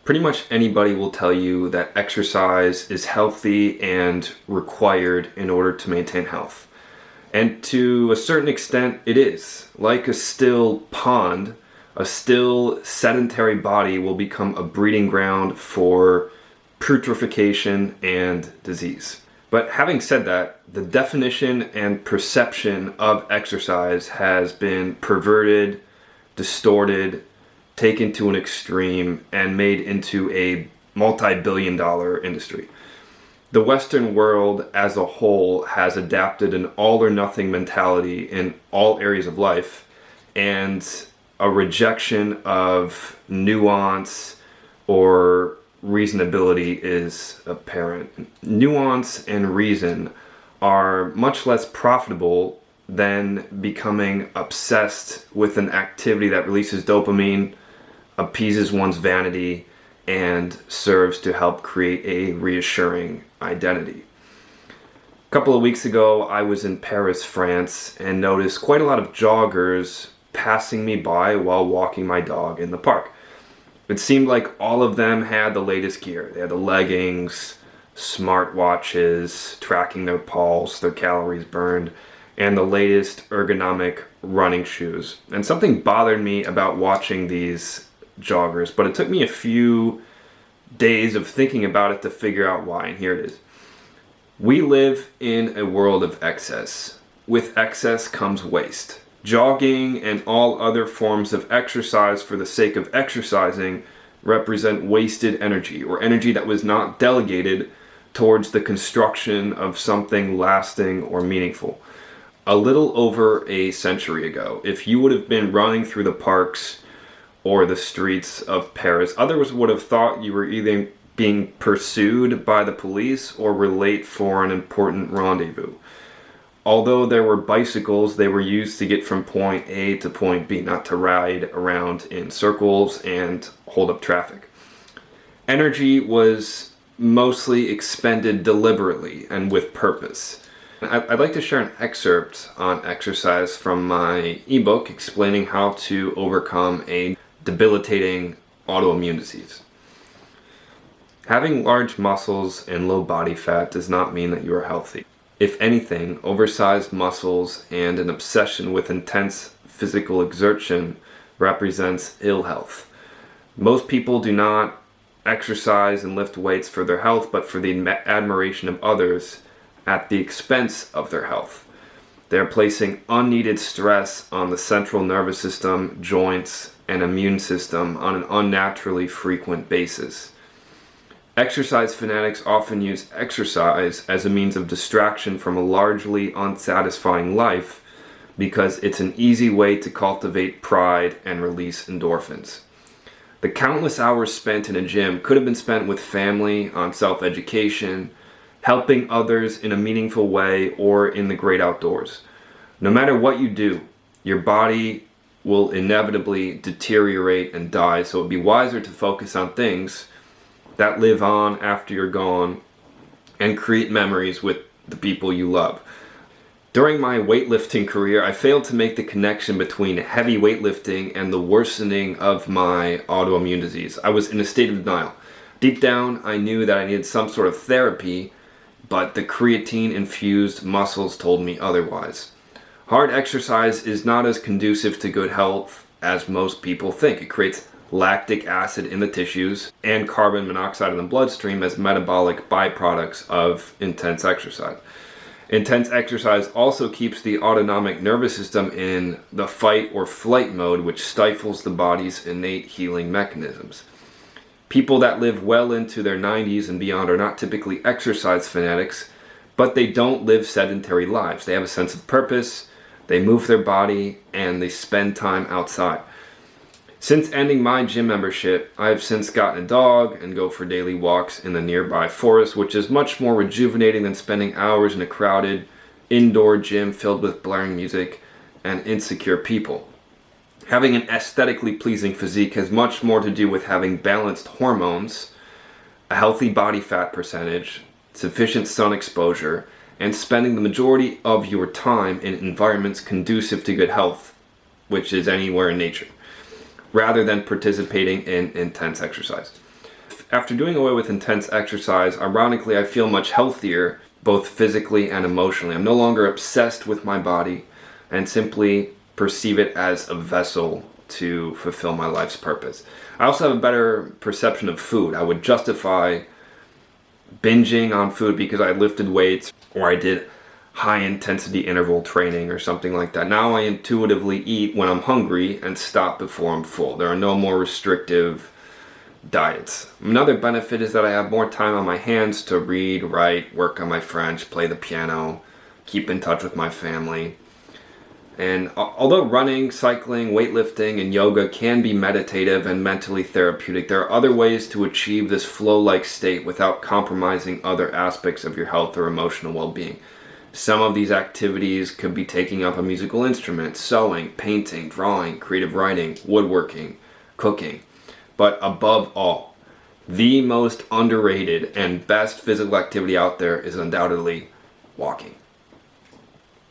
Pretty much anybody will tell you that exercise is healthy and required in order to maintain health. And to a certain extent, it is. Like a still pond, a still sedentary body will become a breeding ground for putrefaction and disease. But having said that, the definition and perception of exercise has been perverted, distorted, taken to an extreme, and made into a multi-billion-dollar industry. The Western world as a whole has adapted an all-or-nothing mentality in all areas of life, and a rejection of nuance or reasonability is apparent. Nuance and reason are much less profitable than becoming obsessed with an activity that releases dopamine, appeases one's vanity, and serves to help create a reassuring identity. A couple of weeks ago, I was in Paris, France, and noticed quite a lot of joggers passing me by while walking my dog in the park. It seemed like all of them had the latest gear. They had the leggings, smartwatches, tracking their pulse, their calories burned, and the latest ergonomic running shoes. And something bothered me about watching these joggers, but it took me a few days of thinking about it to figure out why, and here it is. We live in a world of excess. With excess comes waste. Jogging and all other forms of exercise for the sake of exercising represent wasted energy, or energy that was not delegated towards the construction of something lasting or meaningful. A little over a century ago, if you would have been running through the parks or the streets of Paris, others would have thought you were either being pursued by the police or were late for an important rendezvous. Although there were bicycles, they were used to get from point A to point B, not to ride around in circles and hold up traffic. Energy was mostly expended deliberately and with purpose. I'd like to share an excerpt on exercise from my ebook explaining how to overcome a debilitating autoimmune disease. Having large muscles and low body fat does not mean that you are healthy. If anything, oversized muscles and an obsession with intense physical exertion represents ill health. Most people do not exercise and lift weights for their health, but for the admiration of others at the expense of their health. They are placing unneeded stress on the central nervous system, joints, and immune system on an unnaturally frequent basis. Exercise fanatics often use exercise as a means of distraction from a largely unsatisfying life because it's an easy way to cultivate pride and release endorphins. The countless hours spent in a gym could have been spent with family, on self-education, helping others in a meaningful way, or in the great outdoors. No matter what you do, your body will inevitably deteriorate and die, so it'd be wiser to focus on things that live on after you're gone and create memories with the people you love. During my weightlifting career, I failed to make the connection between heavy weightlifting and the worsening of my autoimmune disease. I was in a state of denial. Deep down, I knew that I needed some sort of therapy, but the creatine-infused muscles told me otherwise. Hard exercise is not as conducive to good health as most people think. It creates lactic acid in the tissues and carbon monoxide in the bloodstream as metabolic byproducts of intense exercise. Intense exercise also keeps the autonomic nervous system in the fight or flight mode, which stifles the body's innate healing mechanisms. People that live well into their 90s and beyond are not typically exercise fanatics, but they don't live sedentary lives. They have a sense of purpose, they move their body, and they spend time outside. Since ending my gym membership, I have since gotten a dog and go for daily walks in the nearby forest, which is much more rejuvenating than spending hours in a crowded indoor gym filled with blaring music and insecure people. Having an aesthetically pleasing physique has much more to do with having balanced hormones, a healthy body fat percentage, sufficient sun exposure, and spending the majority of your time in environments conducive to good health, which is anywhere in nature, rather than participating in intense exercise. After doing away with intense exercise, ironically, I feel much healthier, both physically and emotionally. I'm no longer obsessed with my body and simply perceive it as a vessel to fulfill my life's purpose. I also have a better perception of food. I would justify binging on food because I lifted weights or I did high intensity interval training or something like that. Now I intuitively eat when I'm hungry and stop before I'm full. There are no more restrictive diets. Another benefit is that I have more time on my hands to read, write, work on my French, play the piano, keep in touch with my family. And although running, cycling, weightlifting, and yoga can be meditative and mentally therapeutic, there are other ways to achieve this flow-like state without compromising other aspects of your health or emotional well-being. Some of these activities could be taking up a musical instrument, sewing, painting, drawing, creative writing, woodworking, cooking. But above all, the most underrated and best physical activity out there is undoubtedly walking.